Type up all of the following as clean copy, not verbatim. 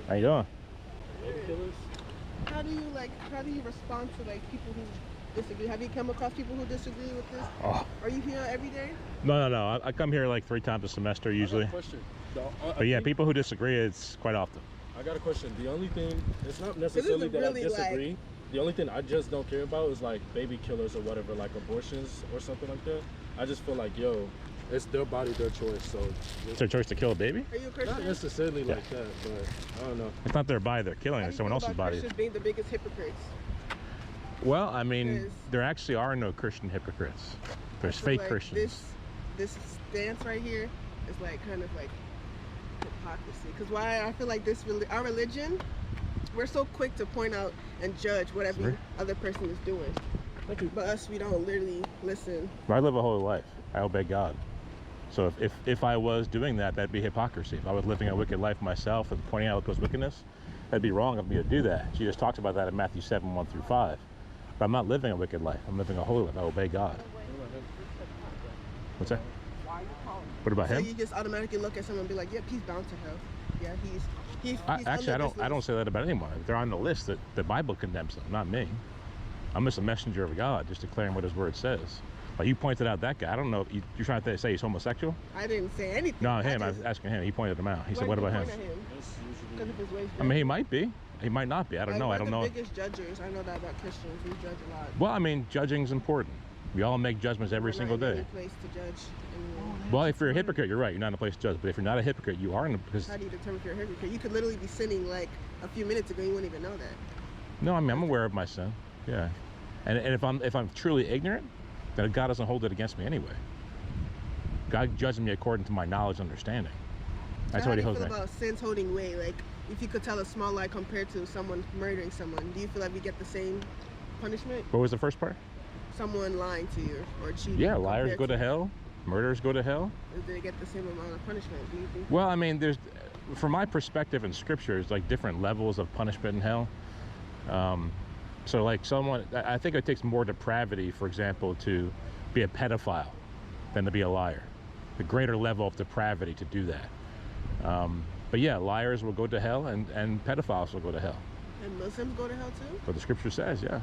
How you doing? How do you respond to like people who disagree? Have you come across people who disagree with this? Oh. Are you here every day? No. I come here like 3 times a semester usually. I got a question. But yeah, people who disagree, it's quite often. I got a question. The only thing, it's not necessarily that really I disagree. Like, the only thing I just don't care about is like baby killers or whatever, like abortions or something like that. I just feel like, yo, it's their body, their choice. So it's their choice to kill a baby? Are you a Christian? Not necessarily like that, but I don't know. It's not their body they're killing, it's someone else's body. Christians being the biggest hypocrites. Well, I mean, there actually are no Christian hypocrites. There's fake like Christians. This stance right here is like kind of like hypocrisy. Because why I feel like our religion, we're so quick to point out and judge what every other person is doing. But us, we don't literally listen. I live a holy life. I obey God. So if I was doing that, that'd be hypocrisy. If I was living a wicked life myself and pointing out those wickedness, that'd be wrong of me to do that. Jesus talks about that in Matthew 7, 1 through 5. But I'm not living a wicked life. I'm living a holy life. I obey God. What's that? What about him? So you just automatically look at someone and be like, yep, he's bound to hell. Yeah, he's actually, I don't say that about anyone. They're on the list that the Bible condemns them, not me. I'm just a messenger of God, just declaring what his word says. Like you pointed out that guy. I don't know if you're trying to say he's homosexual? I didn't say anything. No, him. I was asking him. He pointed him out. He said, what about him? Because of his ways. I mean, he might be. He might not be. I don't know. I don't know. We're the biggest judges. I know that about Christians. We judge a lot. Well, I mean, judging's important. We all make judgments every single day. Place to judge anyone. Well, if you're a hypocrite, you're right. You're not in a place to judge. But if you're not a hypocrite, you are in a because. How do you determine if you're a hypocrite? You could literally be sinning like a few minutes ago. You wouldn't even know that. No, I mean, I'm aware of my sin. Yeah, and if I'm truly ignorant, then God doesn't hold it against me anyway. God judges me according to my knowledge and understanding. That's what he holds me. How do you feel about sins holding weight? Like, if you could tell a small lie compared to someone murdering someone, do you feel like we get the same punishment? What was the first part? Someone lying to you or cheating. Yeah, liars go to hell. Murderers go to hell. Do they get the same amount of punishment, do you think? Well, I mean, from my perspective in scripture, there's like different levels of punishment in hell. So like I think it takes more depravity, for example, to be a pedophile than to be a liar. The greater level of depravity to do that. But yeah, liars will go to hell and pedophiles will go to hell. And Muslims go to hell too? But the scripture says, yeah.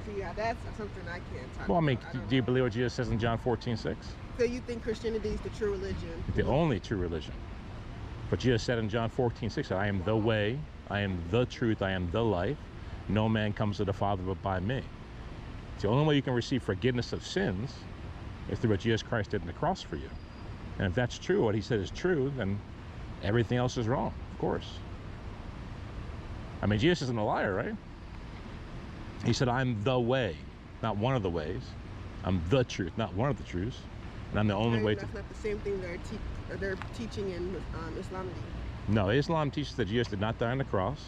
See, that's something I can't talk about. Well, I mean, do you believe what Jesus says in John 14:6? So you think Christianity is the true religion? The only true religion. But Jesus said in John 14:6, I am the way, I am the truth, I am the life. No man comes to the Father but by me. It's the only way you can receive forgiveness of sins is through what Jesus Christ did on the cross for you. And if that's true, what he said is true, then everything else is wrong, of course. I mean, Jesus isn't a liar, right? He said, I'm the way, not one of the ways. I'm the truth, not one of the truths. And I'm the only way to... That's not the same thing they're teaching in Islam. No, Islam teaches that Jesus did not die on the cross.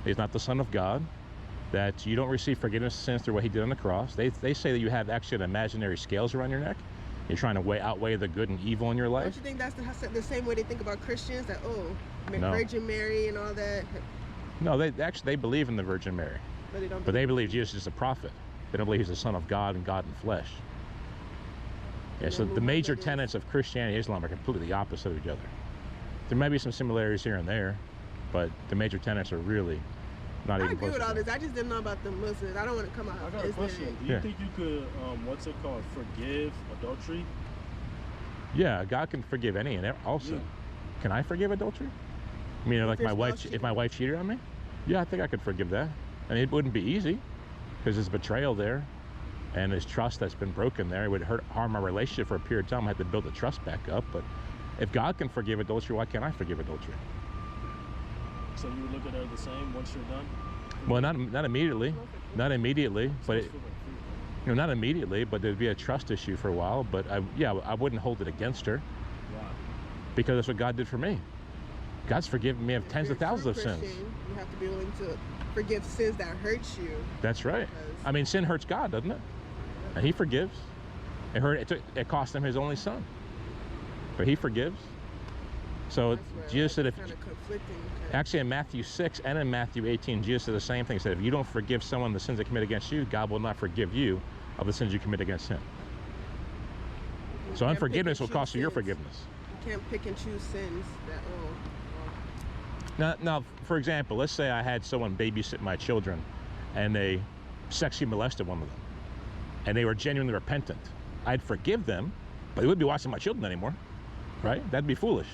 He's not the Son of God. That you don't receive forgiveness of sins through what he did on the cross. They say that you have actually an imaginary scales around your neck. You're trying to outweigh the good and evil in your life. Don't you think that's the same way they think about Christians? That, Virgin Mary and all that? No, they believe in the Virgin Mary. But they believe Jesus is a prophet. They don't believe he's the Son of God and God in flesh. Yeah, so the major tenets of Christianity and Islam are completely opposite of each other. There may be some similarities here and there, but the major tenets are really not even close. I agree with all this. I just didn't know about the Muslims. I don't want to come out. I got a question. Do you think you could, forgive adultery? Yeah, God can forgive any and also. Yeah. Can I forgive adultery? I mean, like if my wife cheated on me? Yeah, I think I could forgive that. I mean, it wouldn't be easy because there's betrayal there and there's trust that's been broken there. It would harm our relationship for a period of time. I had to build the trust back up. But if God can forgive adultery, why can't I forgive adultery? So you would look at her the same once you're done? Well, not immediately. Not immediately. But not immediately, but there'd be a trust issue for a while. But I wouldn't hold it against her. Wow. Because that's what God did for me. God's forgiven me of tens of thousands of sins. You have to be willing to forgive sins that hurt you. That's right. I mean, sin hurts God, doesn't it? And he forgives. It cost him his only son. But he forgives. So Jesus said actually in Matthew 6 and in Matthew 18, Jesus said the same thing. He said, if you don't forgive someone the sins they commit against you, God will not forgive you of the sins you commit against him. So unforgiveness will cost you your forgiveness. You can't pick and choose sins that, Now, for example, let's say I had someone babysit my children and they sexually molested one of them and they were genuinely repentant. I'd forgive them, but they wouldn't be watching my children anymore, right? That'd be foolish.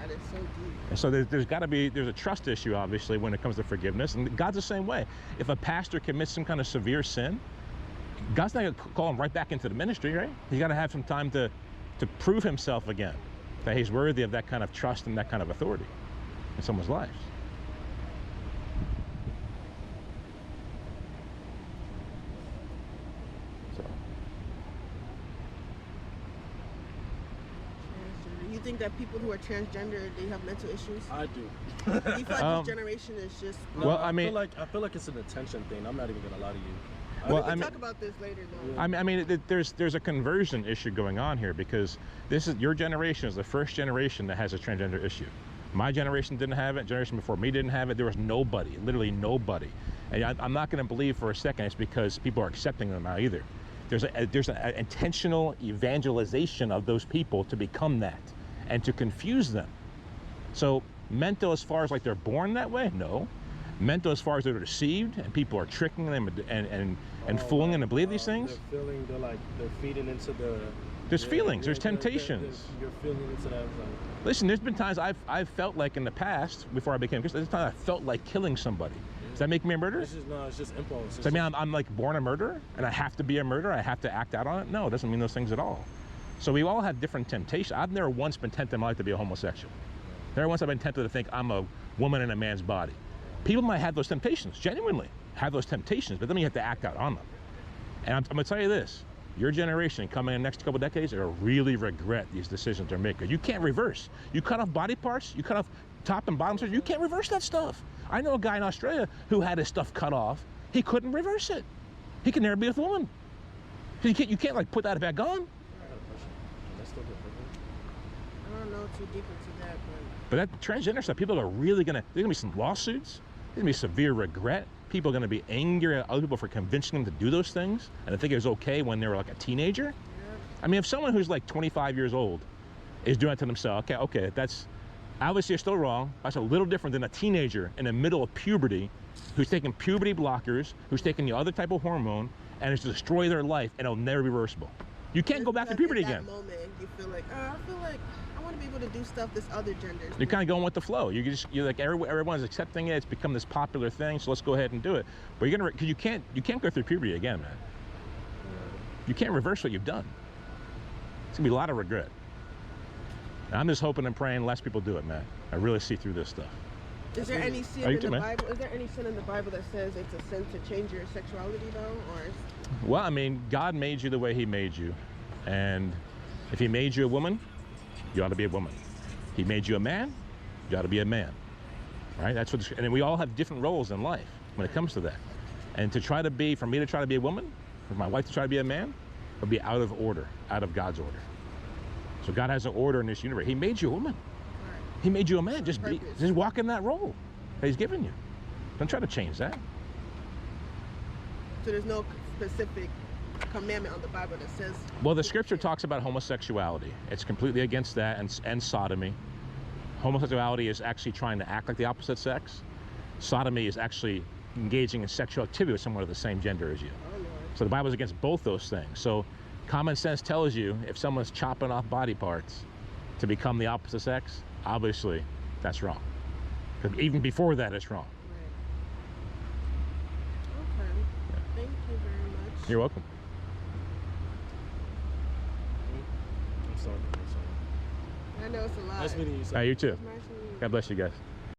That is so deep. And so there's got to be, there's a trust issue, obviously, when it comes to forgiveness. And God's the same way. If a pastor commits some kind of severe sin, God's not going to call him right back into the ministry, right? He's got to have some time to prove himself again, that he's worthy of that kind of trust and that kind of authority in someone's lives. So. You think that people who are transgender, they have mental issues? I do. You feel like this generation is just... No, well, I feel like it's an attention thing. I'm not even gonna lie to you. Well, we can talk about this later, though. I mean, there's a conversion issue going on here, because this is, your generation is the first generation that has a transgender issue. My generation didn't have it. Generation before me didn't have it. There was nobody, literally nobody. And I'm not going to believe for a second it's because people are accepting them now either. There's an intentional evangelization of those people to become that and to confuse them. So mental as far as like they're born that way, no. Mental as far as they're deceived and people are tricking them and fooling them to believe these things. They're feeding into the... There's feelings, there's temptations. You're feeling into that. Listen, there's been times I've felt like in the past, before I became Christian, there's times I felt like killing somebody. Does that make me a murderer? It's just impulse. Does that mean I'm like born a murderer and I have to be a murderer? I have to act out on it? No, it doesn't mean those things at all. So we all have different temptations. I've never once been tempted in my life to be a homosexual. Never once I've been tempted to think I'm a woman in a man's body. People might have those temptations, genuinely have those temptations, but then you have to act out on them. And I'm going to tell you this, your generation coming in the next couple of decades are going to really regret these decisions they're making. You can't reverse. You cut off body parts, you cut off top and bottom, you can't reverse that stuff. I know a guy in Australia who had his stuff cut off. He couldn't reverse it. He can never be with a woman. You can't like put that back on. I don't know too deep into that, but that transgender stuff, people are really there's gonna be some lawsuits. There's gonna be severe regret. People are gonna be angry at other people for convincing them to do those things, and I think it was okay when they were like a teenager. Yeah. I mean, if someone who's like 25 years old is doing it to themselves, okay, that's obviously still wrong. That's a little different than a teenager in the middle of puberty who's taking puberty blockers, who's taking the other type of hormone, and it's to destroy their life, and it'll never be reversible. You can't go back to puberty again. In that moment, you feel like, I feel like I want to be able to do stuff this other gender. You're kind of going with the flow. You're like everyone's accepting it. It's become this popular thing, so let's go ahead and do it. But you're gonna, because you can't go through puberty again, man. You can't reverse what you've done. It's gonna be a lot of regret. And I'm just hoping and praying less people do it, man. I really see through this stuff. Is there any sin in the Bible? Is there any sin in the Bible that says it's a sin to change your sexuality, though, or? Well, I mean, God made you the way He made you, and if He made you a woman, you ought to be a woman. He made you a man, you ought to be a man, right? That's what. And we all have different roles in life when it comes to that. And for me to try to be a woman, for my wife to try to be a man, would be out of order, out of God's order. So God has an order in this universe. He made you a woman. He made you a man. Just walk in that role that He's given you. Don't try to change that. So there's no specific commandment on the Bible that says... Well, the scripture talks about homosexuality. It's completely against that, and sodomy. Homosexuality is actually trying to act like the opposite sex. Sodomy is actually engaging in sexual activity with someone of the same gender as you. Oh, Lord. So the Bible is against both those things. So common sense tells you if someone's chopping off body parts to become the opposite sex, obviously that's wrong. Because even before that, it's wrong. Right. Okay. Yeah. Thank you very much. You're welcome. I'm sorry. I know it's a lot. Nice meeting you, sir. You too. Nice meeting you. God bless you guys.